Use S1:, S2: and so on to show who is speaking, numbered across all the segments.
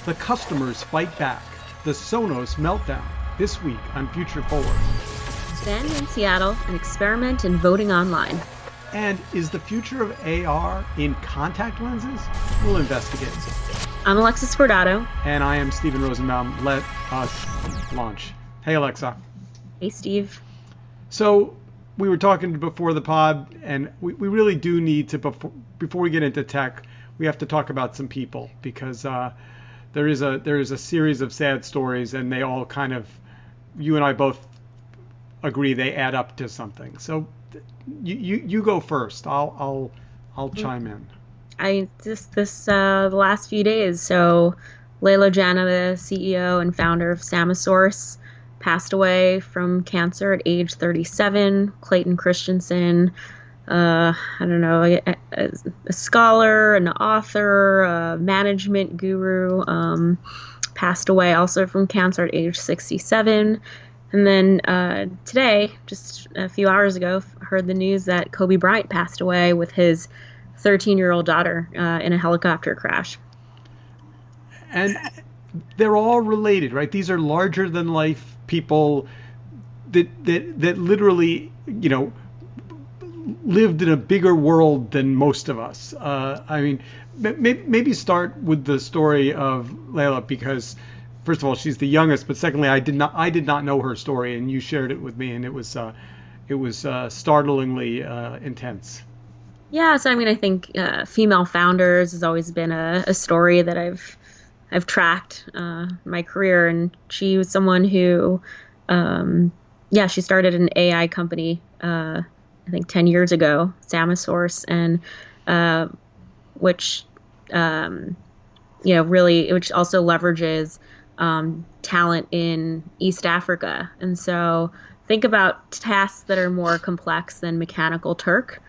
S1: The customers fight back. The Sonos meltdown. This week on Future Forward.
S2: Then in Seattle, an experiment in voting online.
S1: And is the future of AR in contact lenses? We'll investigate.
S2: I'm Alexa Scordato.
S1: And I am Steve Rosenbaum. Let us launch. Hey, Alexa.
S2: Hey, Steve.
S1: So we were talking before the pod, and we really do need to, before we get into tech, we have to talk about some people, because there is a series of sad stories, and they all kind of, you and I both agree they add up to something. So you go first. I'll chime in.
S2: The last few days. So Layla Jana, the CEO and founder of Samasource, passed away from cancer at age 37. Clayton Christensen, a scholar, an author, a management guru, passed away also from cancer at age 67. And then today, just a few hours ago, heard the news that Kobe Bryant passed away with his 13-year-old daughter in a helicopter crash.
S1: And they're all related, right? These are larger than life people that literally, lived in a bigger world than most of us. I mean, maybe start with the story of Layla, because first of all, she's the youngest, but secondly, I did not know her story, and you shared it with me, and it was startlingly intense.
S2: Yeah, so I mean, I think female founders has always been a story that I've tracked my career, and she was someone who, she started an AI company, I think 10 years ago, Samasource, and which also leverages talent in East Africa. And so think about tasks that are more complex than Mechanical Turk.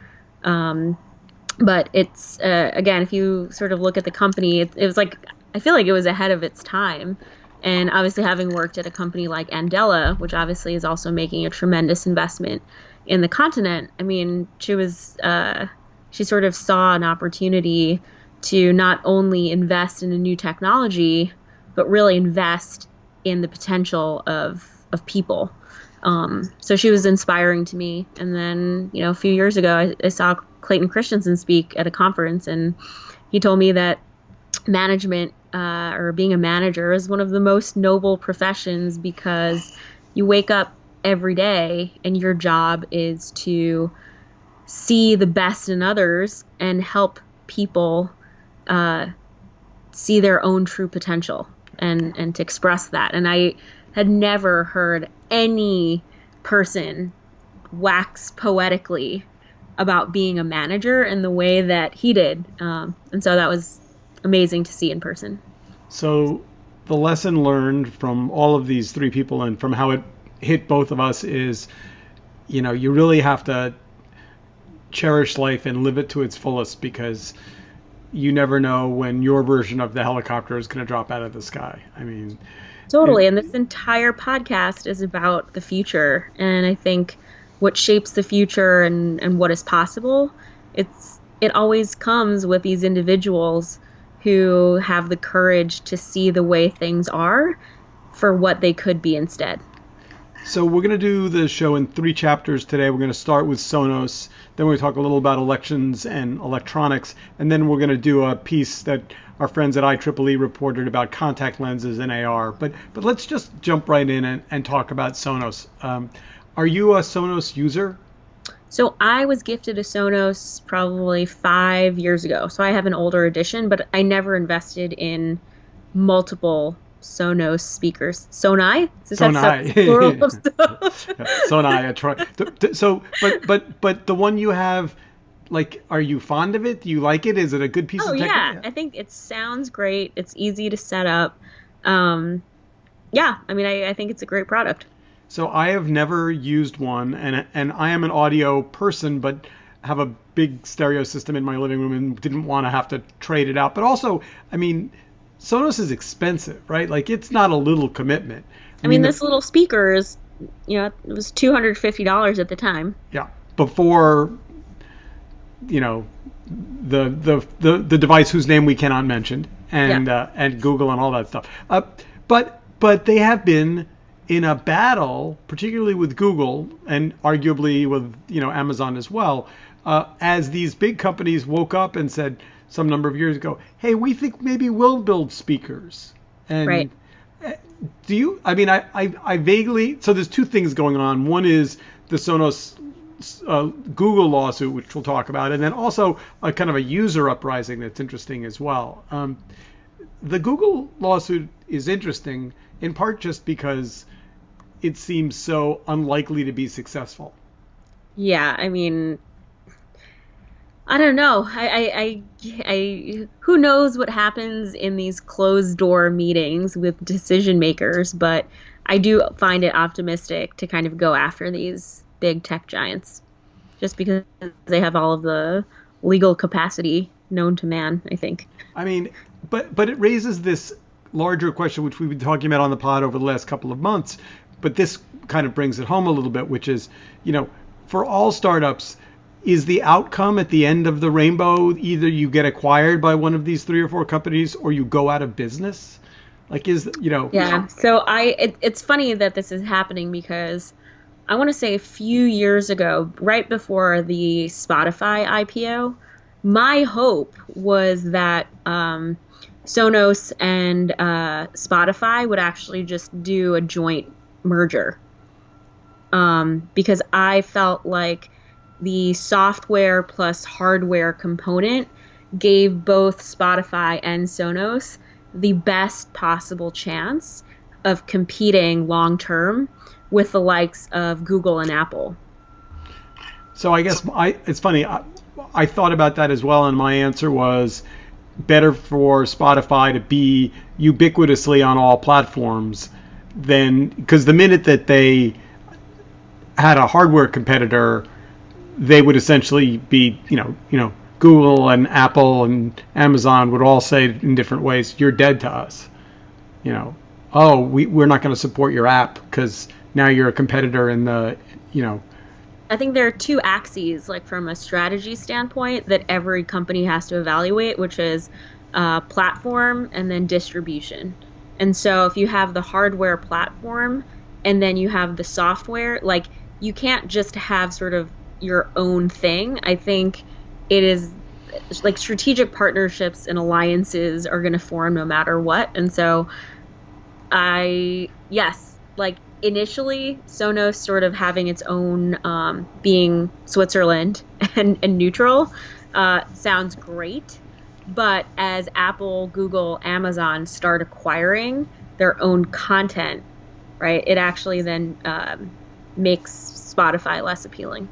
S2: But it's, again, if you sort of look at the company, it was like, I feel like it was ahead of its time. And obviously, having worked at a company like Andela, which obviously is also making a tremendous investment in the continent, I mean, she sort of saw an opportunity to not only invest in a new technology, but really invest in the potential of people. So she was inspiring to me. And then, a few years ago, I saw Clayton Christensen speak at a conference, and he told me that management or being a manager is one of the most noble professions, because you wake up every day and your job is to see the best in others and help people see their own true potential and to express that. And I had never heard any person wax poetically about being a manager in the way that he did. And so that was amazing to see in person.
S1: So the lesson learned from all of these three people and from how it hit both of us is, you really have to cherish life and live it to its fullest, because you never know when your version of the helicopter is going to drop out of the sky. I mean,
S2: totally. And this entire podcast is about the future. And I think what shapes the future and what is possible, it always comes with these individuals who have the courage to see the way things are for what they could be instead.
S1: So we're going to do the show in 3 chapters today. We're going to start with Sonos, then we're going to talk a little about elections and electronics, and then we're going to do a piece that our friends at IEEE reported about contact lenses and AR. But let's just jump right in and talk about Sonos. Are you a Sonos user?
S2: So I was gifted a Sonos probably 5 years ago. So I have an older edition, but I never invested in multiple Sonos speakers. Sonai?
S1: Sonai. Sonai. I try. So, but the one you have, like, are you fond of it? Do you like it? Is it a good piece of technology?
S2: Yeah. I think it sounds great. It's easy to set up. I think it's a great product.
S1: So I have never used one, and I am an audio person, but have a big stereo system in my living room and didn't want to have to trade it out. But also, I mean, Sonos is expensive, right? Like, it's not a little commitment.
S2: I mean, this little speaker is, it was $250 at the time.
S1: Yeah, before you know, the device whose name we cannot mention, and
S2: Yeah.
S1: and Google and all that stuff. But they have been in a battle, particularly with Google and arguably with Amazon as well, as these big companies woke up and said some number of years ago, "Hey, we think maybe we'll build speakers."
S2: Right.
S1: And do you? I mean, I vaguely. So there's two things going on. One is the Sonos Google lawsuit, which we'll talk about, and then also a kind of a user uprising that's interesting as well. The Google lawsuit is interesting in part just because it seems so unlikely to be successful.
S2: Yeah. I mean, I don't know. Who knows what happens in these closed door meetings with decision makers, but I do find it optimistic to kind of go after these big tech giants just because they have all of the legal capacity known to man, I think.
S1: I mean, but it raises this larger question, which we've been talking about on the pod over the last couple of months. But this kind of brings it home a little bit, which is, for all startups, is the outcome at the end of the rainbow either you get acquired by one of these three or four companies or you go out of business? Like,
S2: Yeah. So it's funny that this is happening because I want to say a few years ago, right before the Spotify IPO, my hope was that Sonos and Spotify would actually just do a joint merger, because I felt like the software plus hardware component gave both Spotify and Sonos the best possible chance of competing long term with the likes of Google and Apple.
S1: So I guess it's funny. I thought about that as well, and my answer was better for Spotify to be ubiquitously on all platforms than, because the minute that they had a hardware competitor, they would essentially be, Google and Apple and Amazon would all say in different ways, "You're dead to us." Oh, we're not going to support your app because now you're a competitor in the.
S2: I think there are two axes, like from a strategy standpoint, that every company has to evaluate, which is platform and then distribution. And so if you have the hardware platform and then you have the software, like you can't just have sort of your own thing. I think it is like strategic partnerships and alliances are going to form no matter what. And so yes, like initially Sonos sort of having its own, being Switzerland and neutral, sounds great. But as Apple, Google, Amazon start acquiring their own content, right, it actually then makes Spotify less appealing.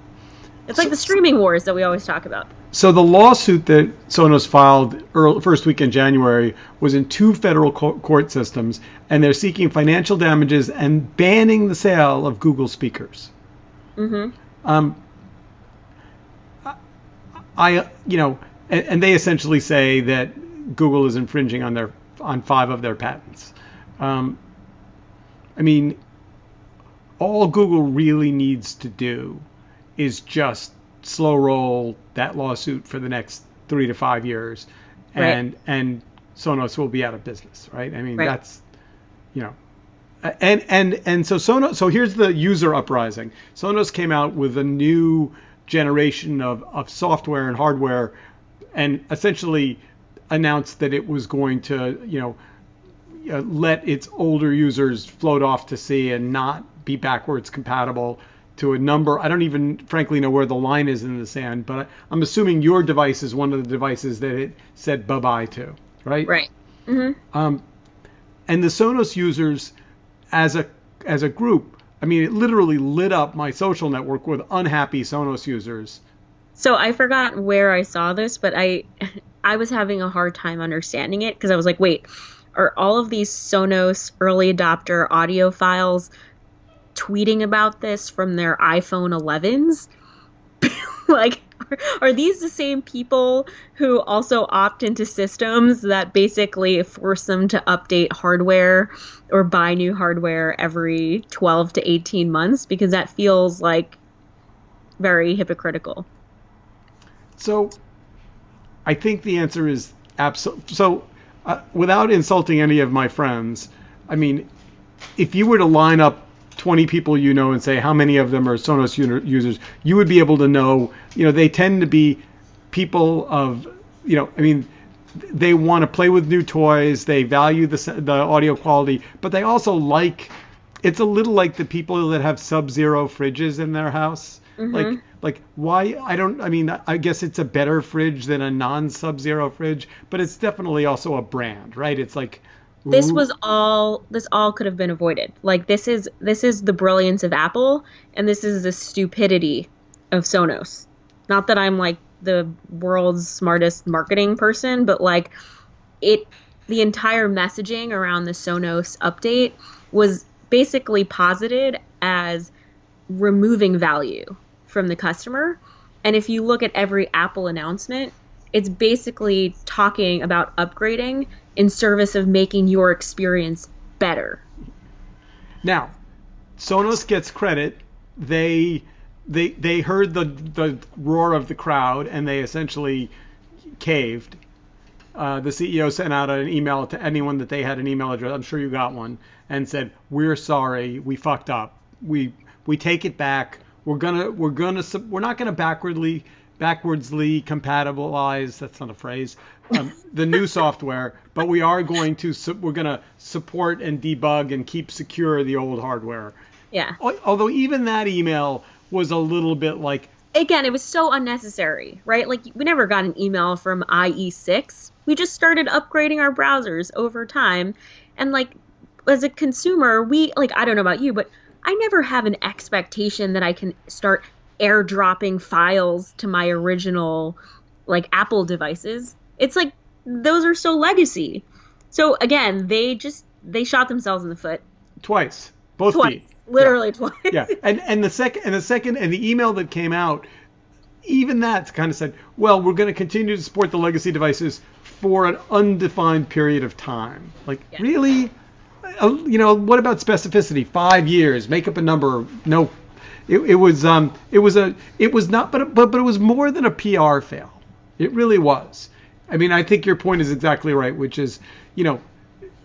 S2: It's like the streaming wars that we always talk about.
S1: So the lawsuit that Sonos filed first week in January was in two federal court systems, and they're seeking financial damages and banning the sale of Google speakers.
S2: Mm-hmm.
S1: And they essentially say that Google is infringing on 5 of their patents. I mean, all Google really needs to do is just slow roll that lawsuit for the next 3 to 5 years, and
S2: Right.
S1: and Sonos will be out of business, right? I mean,
S2: Right.
S1: that's and so Sonos. So here's the user uprising. Sonos came out with a new generation of software and hardware, and essentially announced that it was going to let its older users float off to sea and not be backwards compatible to a number. I don't even frankly know where the line is in the sand, but I'm assuming your device is one of the devices that it said bye-bye to, right?
S2: Right. Mm-hmm.
S1: And the Sonos users as a group, I mean, it literally lit up my social network with unhappy Sonos users.
S2: So I forgot where I saw this, but I was having a hard time understanding it because I was like, wait, are all of these Sonos early adopter audio files tweeting about this from their iPhone 11s? Like, are these the same people who also opt into systems that basically force them to update hardware or buy new hardware every 12 to 18 months? Because that feels like very hypocritical.
S1: So I think the answer is absolutely. So without insulting any of my friends, I mean, if you were to line up 20 people you know and say how many of them are Sonos users, you would be able to know, they tend to be people of, I mean, they want to play with new toys, they value the audio quality, but they also it's a little like the people that have Sub-Zero fridges in their house.
S2: Mm-hmm.
S1: Like why? I guess it's a better fridge than a non-Sub-Zero fridge, but it's definitely also a brand, right? It's like,
S2: this all could have been avoided. Like this is the brilliance of Apple, and this is the stupidity of Sonos. Not that I'm like the world's smartest marketing person, but like the entire messaging around the Sonos update was basically posited as removing value from the customer. And if you look at every Apple announcement, it's basically talking about upgrading in service of making your experience better.
S1: Now, Sonos gets credit. They heard the roar of the crowd and they essentially caved. The CEO sent out an email to anyone that they had an email address. I'm sure you got one, and said, "We're sorry, we fucked up. We take it back. We're not gonna backwardsly compatibilize." That's not a phrase. The new software, but we're gonna support and debug and keep secure the old hardware.
S2: Yeah.
S1: Although even that email was a little bit like,
S2: again, it was so unnecessary, right? Like, we never got an email from IE6. We just started upgrading our browsers over time. And like, as a consumer, I don't know about you, but I never have an expectation that I can start airdropping files to my original like Apple devices. It's like, those are so legacy. So again, they shot themselves in the foot.
S1: Twice. Both feet.
S2: Literally twice.
S1: Yeah. And the email that came out, even that kind of said, well, we're going to continue to support the legacy devices for an undefined period of time. Like, really? What about specificity? 5 years, make up a number. No, it was not, but it was more than a PR fail. It really was. I mean, I think your point is exactly right, which is,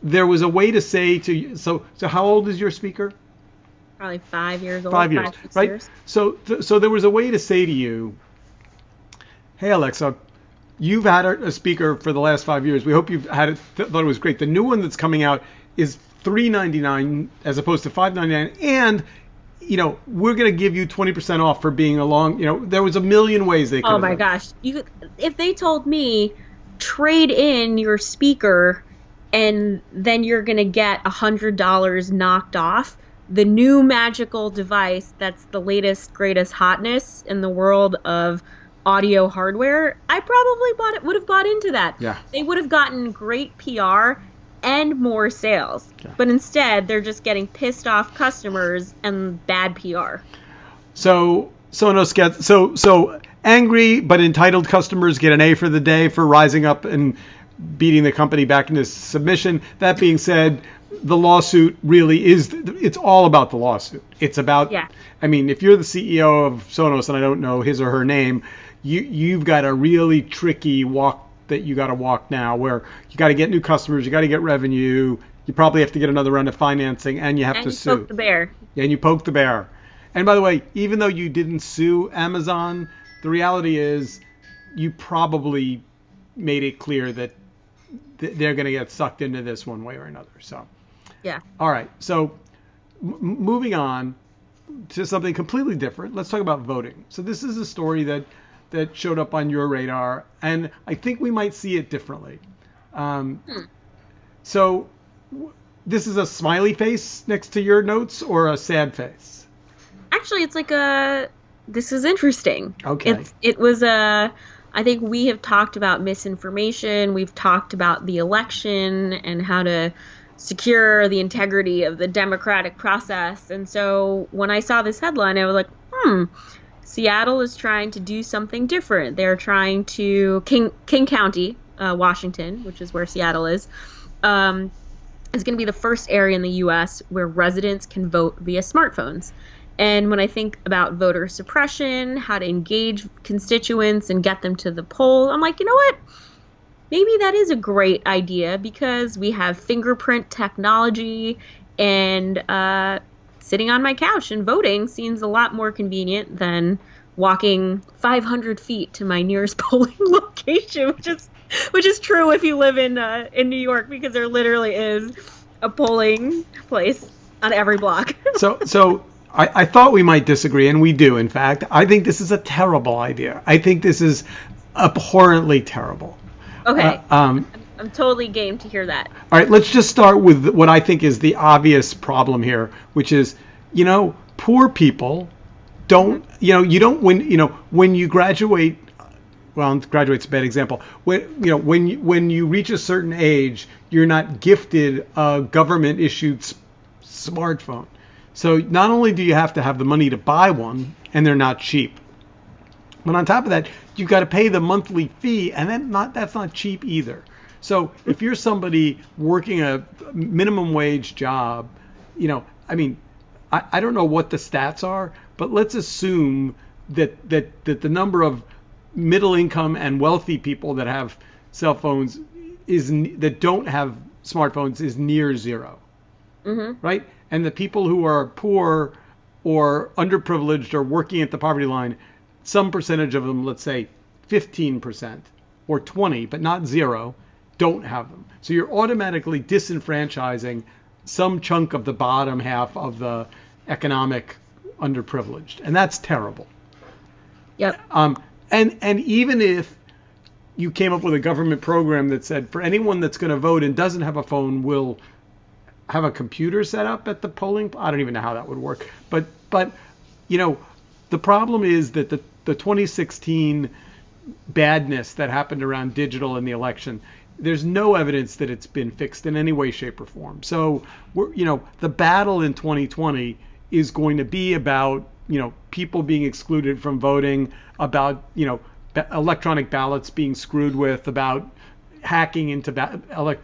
S1: there was a way to say to you, so how old is your speaker?
S2: Probably 5 years old.
S1: 5 years,
S2: 6
S1: right?
S2: years.
S1: So there was a way to say to you, hey, Alexa, you've had a speaker for the last 5 years. We hope you've thought it was great. The new one that's coming out is $399 as opposed to $599, and we're going to give you 20% off for being along. There was a million ways they could.
S2: Oh my gosh! If they told me trade in your speaker, and then you're going to get $100 knocked off the new magical device that's the latest, greatest hotness in the world of audio hardware, I probably would have bought into that.
S1: Yeah.
S2: They would have gotten great PR and more sales. Yeah. But instead, they're just getting pissed off customers and bad PR.
S1: So Sonos gets so angry but entitled customers get an A for the day for rising up and beating the company back into submission. That being said, the lawsuit really it's all about the lawsuit. It's about, I mean, if you're the CEO of Sonos, and I don't know his or her name, you've got a really tricky walk that you got to walk now, where you got to get new customers, you got to get revenue, you probably have to get another round of financing, and you have to sue.
S2: And you poke the bear.
S1: Yeah, and you poke the bear. And by the way, even though you didn't sue Amazon, the reality is you probably made it clear that they're going to get sucked into this one way or another. So,
S2: yeah.
S1: All right. So, moving on to something completely different. Let's talk about voting. So, this is a story that showed up on your radar, and I think we might see it differently. So, this is a smiley face next to your notes, or a sad face?
S2: Actually, it's like this is interesting.
S1: Okay.
S2: It was I think we have talked about misinformation. We've talked about the election and how to secure the integrity of the democratic process. And so when I saw this headline, I was like, Seattle is trying to do something different. They're trying to, King County, Washington, which is where Seattle is going to be the first area in the U.S. where residents can vote via smartphones. And when I think about voter suppression, how to engage constituents and get them to the poll, I'm like, you know what? Maybe that is a great idea because we have fingerprint technology and sitting on my couch and voting seems a lot more convenient than walking 500 feet to my nearest polling location, which is true if you live in New York because there literally is a polling place on every block.
S1: So I thought we might disagree, and we do, in fact. I think this is a terrible idea. I think this is abhorrently terrible.
S2: Okay. I'm totally game to hear that.
S1: All right, let's just start with what I think is the obvious problem here, which is, poor people don't, you don't, when you graduate, well, graduate's a bad example. When you reach a certain age, you're not gifted a government issued smartphone. So not only do you have to have the money to buy one, and they're not cheap, but on top of that, you've got to pay the monthly fee, and that's not cheap either. So if you're somebody working a minimum wage job, I don't know what the stats are, but let's assume that the number of middle income and wealthy people that have cell phones that don't have smartphones is near zero, right? And the people who are poor or underprivileged or working at the poverty line, some percentage of them, let's say 15% or 20, but not zero, don't have them. So you're automatically disenfranchising some chunk of the bottom half of the economic underprivileged, and that's terrible.
S2: Yep.
S1: And even if you came up with a government program that said for anyone that's going to vote and doesn't have a phone, will have a computer set up at the polling. I don't even know how that would work. But the problem is that the 2016 badness that happened around digital in the election, there's no evidence that it's been fixed in any way, shape, or form. So the battle in 2020 is going to be about people being excluded from voting, about electronic ballots being screwed with, about hacking into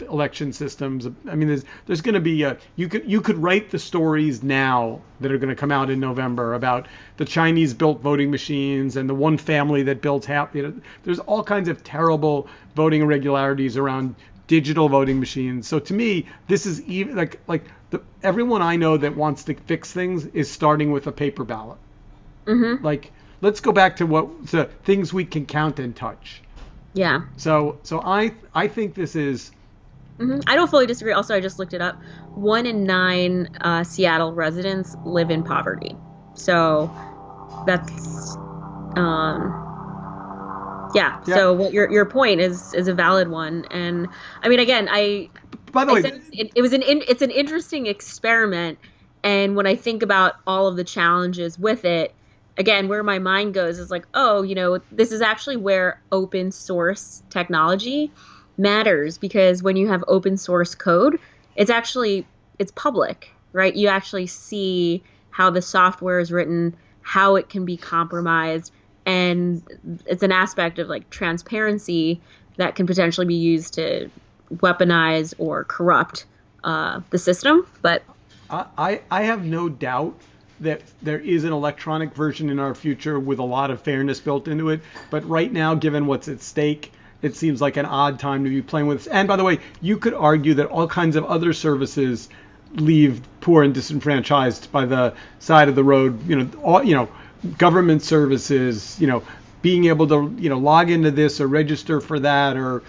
S1: election systems. I mean, there's going to be you could write the stories now that are going to come out in November about the Chinese built voting machines and the one family that built there's all kinds of terrible voting irregularities around digital voting machines. So to me, this is even everyone I know that wants to fix things is starting with a paper ballot. Let's go back to the things we can count and touch.
S2: Yeah.
S1: So I think this is.
S2: I don't fully disagree. Also, I just looked it up. 1 in 9 Seattle residents live in poverty. So that's yeah. So what your point is a valid one. And I mean, again,
S1: by the way,
S2: it's an interesting experiment. And when I think about all of the challenges with it, again, where my mind goes is like, this is actually where open source technology matters, because when you have open source code, it's public, right? You actually see how the software is written, how it can be compromised, and it's an aspect of transparency that can potentially be used to weaponize or corrupt the system. But
S1: I have no doubt that there is an electronic version in our future with a lot of fairness built into it. But right now, given what's at stake, it seems like an odd time to be playing with. And by the way, you could argue that all kinds of other services leave poor and disenfranchised by the side of the road. Government services, being able to, log into this or register for that, or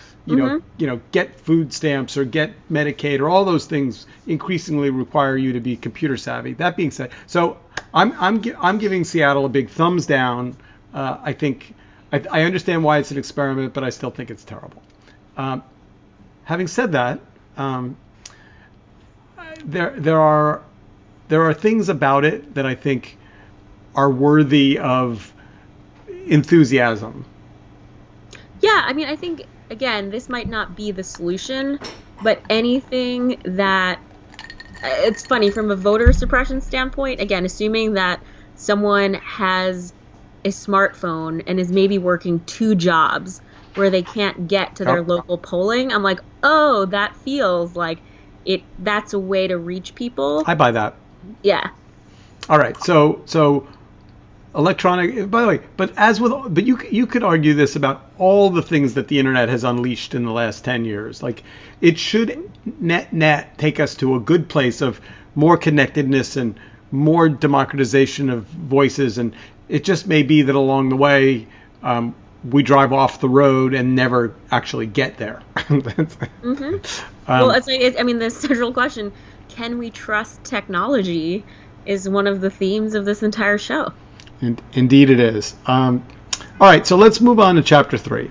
S1: get food stamps or get Medicaid, or all those things increasingly require you to be computer savvy. That being said, so I'm giving Seattle a big thumbs down. I think I understand why it's an experiment, but I still think it's terrible. Having said that, there are things about it that I think are worthy of enthusiasm.
S2: Yeah, I mean, I think, again, this might not be the solution, but anything that, it's funny, from a voter suppression standpoint, again, assuming that someone has a smartphone and is maybe working 2 jobs where they can't get to their local polling, I'm like, oh, that feels like that's a way to reach people.
S1: I buy that.
S2: Yeah.
S1: All right. So electronic. By the way, but you could argue this about all the things that the internet has unleashed in the last 10 years. Like it should net take us to a good place of more connectedness and more democratization of voices. And it just may be that along the way we drive off the road and never actually get there.
S2: Well, I mean, the central question: can we trust technology? Is one of the themes of this entire show.
S1: Indeed, it is. All right, so let's move on to chapter 3,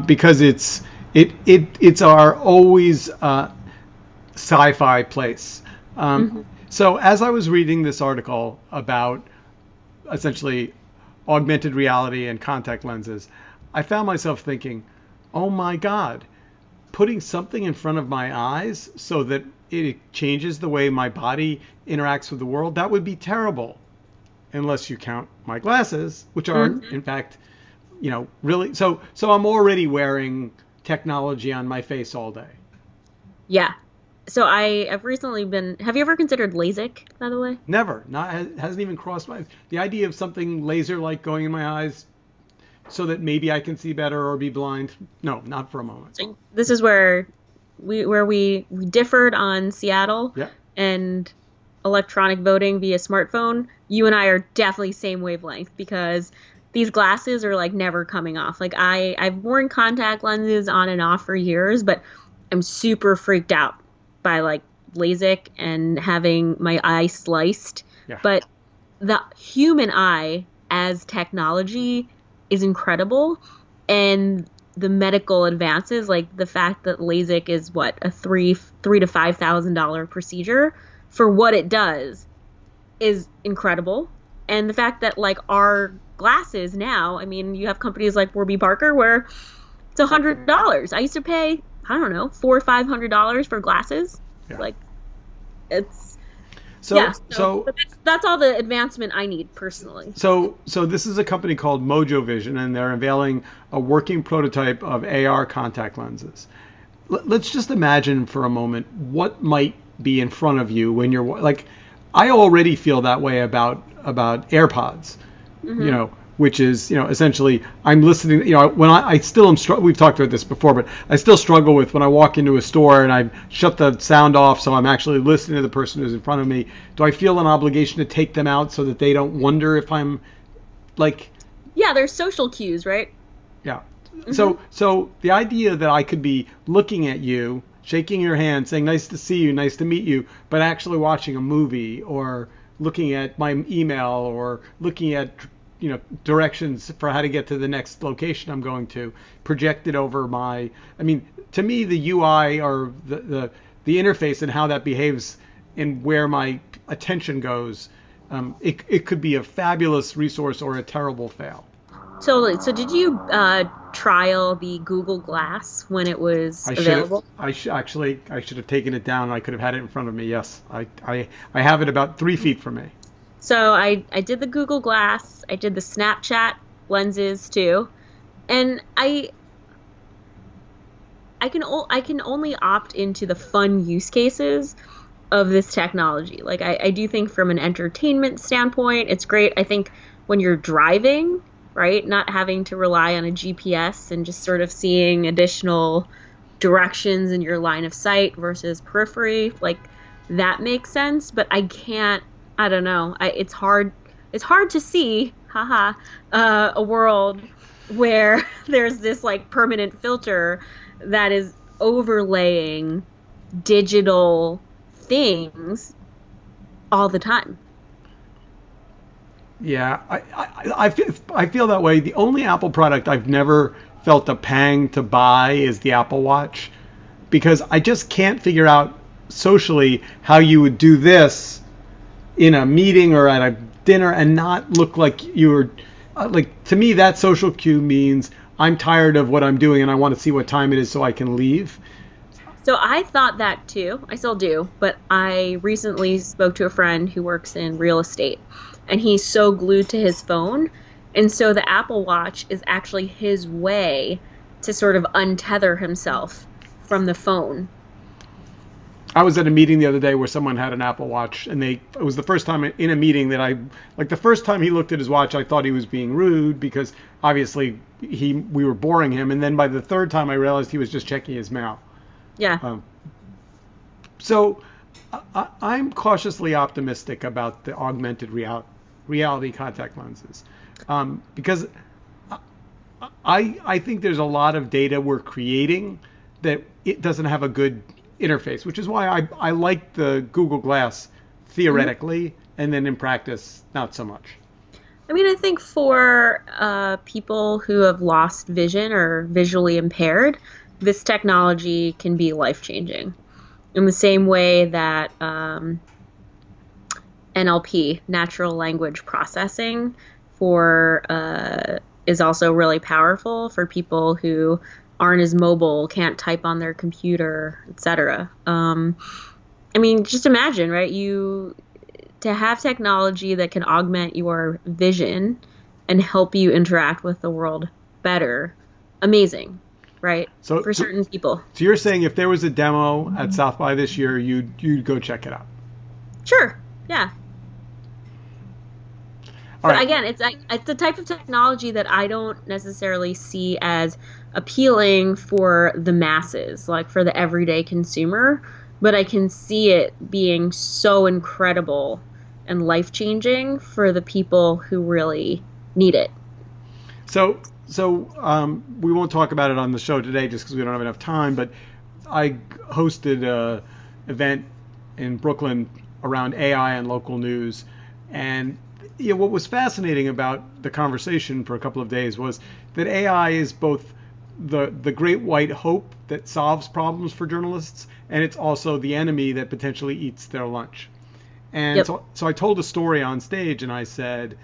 S1: because it's our always sci-fi place. So as I was reading this article about essentially augmented reality and contact lenses, I found myself thinking, oh my God, putting something in front of my eyes so that it changes the way my body interacts with the world, that would be terrible. Unless you count my glasses, which are in fact, really. So I'm already wearing technology on my face all day.
S2: Yeah. So I've recently been. Have you ever considered LASIK, by the way?
S1: Never. Hasn't even crossed my. The idea of something laser-like going in my eyes, so that maybe I can see better or be blind. No, not for a moment.
S2: So this is where we differed on Seattle and electronic voting via smartphone. You and I are definitely same wavelength, because these glasses are like never coming off. Like I've worn contact lenses on and off for years, but I'm super freaked out by like LASIK and having my eye sliced. Yeah. But the human eye as technology is incredible, and the medical advances, like the fact that LASIK is what, a $3,000 to $5,000 procedure for what it does, is incredible. And the fact that like our glasses now, I mean, you have companies like Warby Parker where it's $100. I used to pay, I don't know, $400 or $500 for glasses. Yeah. Like it's so that's all the advancement I need personally.
S1: So this is a company called Mojo Vision, and they're unveiling a working prototype of AR contact lenses. Let's just imagine for a moment what might be in front of you when you're like, I already feel that way about AirPods, which is, essentially I'm listening, when I still am, we've talked about this before, but I still struggle with when I walk into a store and I shut the sound off so I'm actually listening to the person who's in front of me. Do I feel an obligation to take them out so that they don't wonder if I'm like...
S2: Yeah, there's social cues, right?
S1: Yeah. So the idea that I could be looking at you, shaking your hand, saying nice to see you, nice to meet you, but actually watching a movie or looking at my email or looking at directions for how to get to the next location I'm going to, projected over my, to me the UI or the interface and how that behaves and where my attention goes, it could be a fabulous resource or a terrible fail.
S2: So did you trial the Google Glass when it was available?
S1: I should have taken it down. I could have had it in front of me. Yes, I have it about 3 feet from me.
S2: So I did the Google Glass. I did the Snapchat lenses too, and I can only opt into the fun use cases of this technology. Like I do think from an entertainment standpoint, it's great. I think when you're driving, right, not having to rely on a GPS and just sort of seeing additional directions in your line of sight versus periphery, like that makes sense. But I don't know. It's hard to see, a world where there's this like permanent filter that is overlaying digital things all the time.
S1: Yeah, I feel that way. The only Apple product I've never felt a pang to buy is the Apple Watch, because I just can't figure out socially how you would do this in a meeting or at a dinner and not look like you're like, to me that social cue means I'm tired of what I'm doing and I want to see what time it is so I can leave.
S2: So I thought that too. I still do, but I recently spoke to a friend who works in real estate, and he's so glued to his phone, and so the Apple Watch is actually his way to sort of untether himself from the phone.
S1: I was at a meeting the other day where someone had an Apple Watch, and it was the first time in a meeting that the first time he looked at his watch, I thought he was being rude because obviously we were boring him. And then by the third time I realized he was just checking his mail.
S2: Yeah.
S1: So I'm cautiously optimistic about the augmented reality contact lenses because I think there's a lot of data we're creating that it doesn't have a good interface, which is why I like the Google Glass theoretically, and then in practice, not so much.
S2: I mean, I think for people who have lost vision or visually impaired, this technology can be life-changing. In the same way that NLP, natural language processing, is also really powerful for people who aren't as mobile, can't type on their computer, etc. I mean, just imagine, right? To have technology that can augment your vision and help you interact with the world better, amazing, right?
S1: So,
S2: for certain people.
S1: So you're saying if there was a demo at South by this year, you'd go check it out?
S2: Sure. Yeah.
S1: All
S2: but
S1: right.
S2: Again, it's the type of technology that I don't necessarily see as appealing for the masses, like for the everyday consumer, but I can see it being so incredible and life-changing for the people who really need it.
S1: So we won't talk about it on the show today just because we don't have enough time, but I hosted an event in Brooklyn around AI and local news, and what was fascinating about the conversation for a couple of days was that AI is both the great white hope that solves problems for journalists, and it's also the enemy that potentially eats their lunch. And
S2: Yep.
S1: so I told a story on stage, and I said,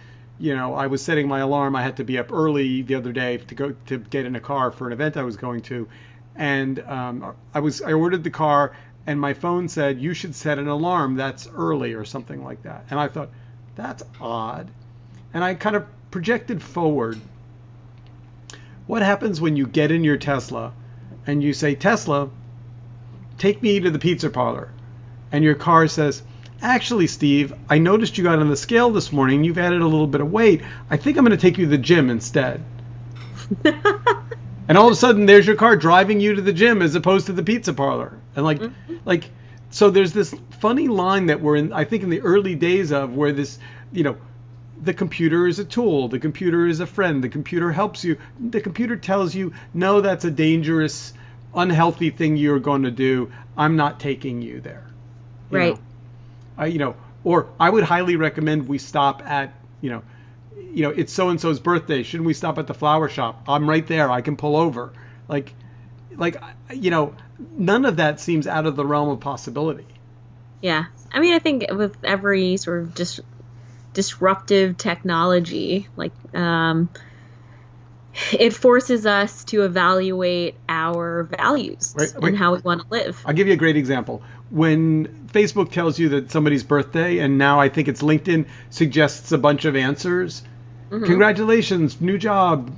S1: I was setting my alarm. I had to be up early the other day to get in a car for an event I was going to, and I ordered the car, and my phone said, "You should set an alarm. That's early," or something like that. And I thought, that's odd. And I kind of projected forward. What happens when you get in your Tesla and you say, "Tesla, take me to the pizza parlor," and your car says, "Actually, Steve, I noticed you got on the scale this morning. You've added a little bit of weight. I think I'm going to take you to the gym instead." And all of a sudden, there's your car driving you to the gym as opposed to the pizza parlor. And so there's this funny line that we're in, I think, in the early days of where this, the computer is a tool, the computer is a friend, the computer helps you, the computer tells you, no, that's a dangerous, unhealthy thing you're going to do. I'm not taking you there.
S2: Right.
S1: Or I would highly recommend we stop at, it's so-and-so's birthday. Shouldn't we stop at the flower shop? I'm right there. I can pull over. None of that seems out of the realm of possibility.
S2: Yeah. I mean, I think with every sort of disruptive technology, it forces us to evaluate our values and how we want to live.
S1: I'll give you a great example. When Facebook tells you that somebody's birthday, and now I think it's LinkedIn suggests a bunch of answers. Mm-hmm. Congratulations, new job.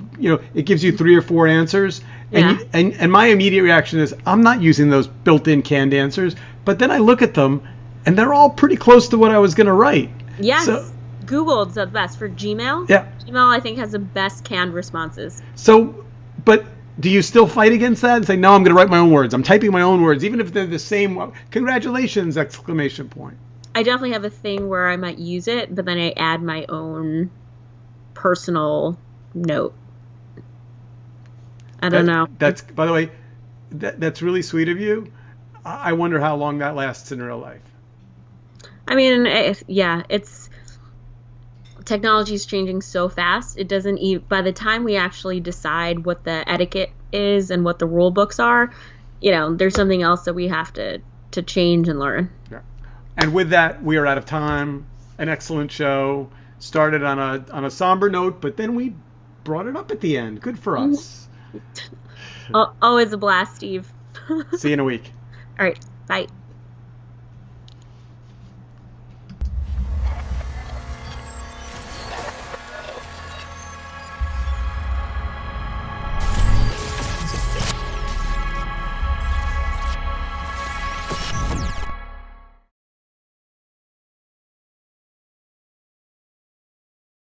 S1: It gives you 3 or 4 answers.
S2: Yeah.
S1: And my immediate reaction is, I'm not using those built-in canned answers. But then I look at them, and they're all pretty close to what I was going to write.
S2: Yes.
S1: So,
S2: Google's the best for Gmail.
S1: Yeah.
S2: Gmail, I think, has the best canned responses.
S1: So, but do you still fight against that and say, no, I'm going to write my own words. I'm typing my own words, even if they're the same. Congratulations, exclamation point.
S2: I definitely have a thing where I might use it, but then I add my own personal note. I don't know.
S1: That's, by the way, that's really sweet of you. I wonder how long that lasts in real life.
S2: I mean, technology is changing so fast. It doesn't even, by the time we actually decide what the etiquette is and what the rule books are, there's something else that we have to change and learn.
S1: Yeah. And with that, we are out of time. An excellent show. Started on a somber note, but then we brought it up at the end. Good for us.
S2: Always a blast, Steve.
S1: See you in a week.
S2: All right. Bye.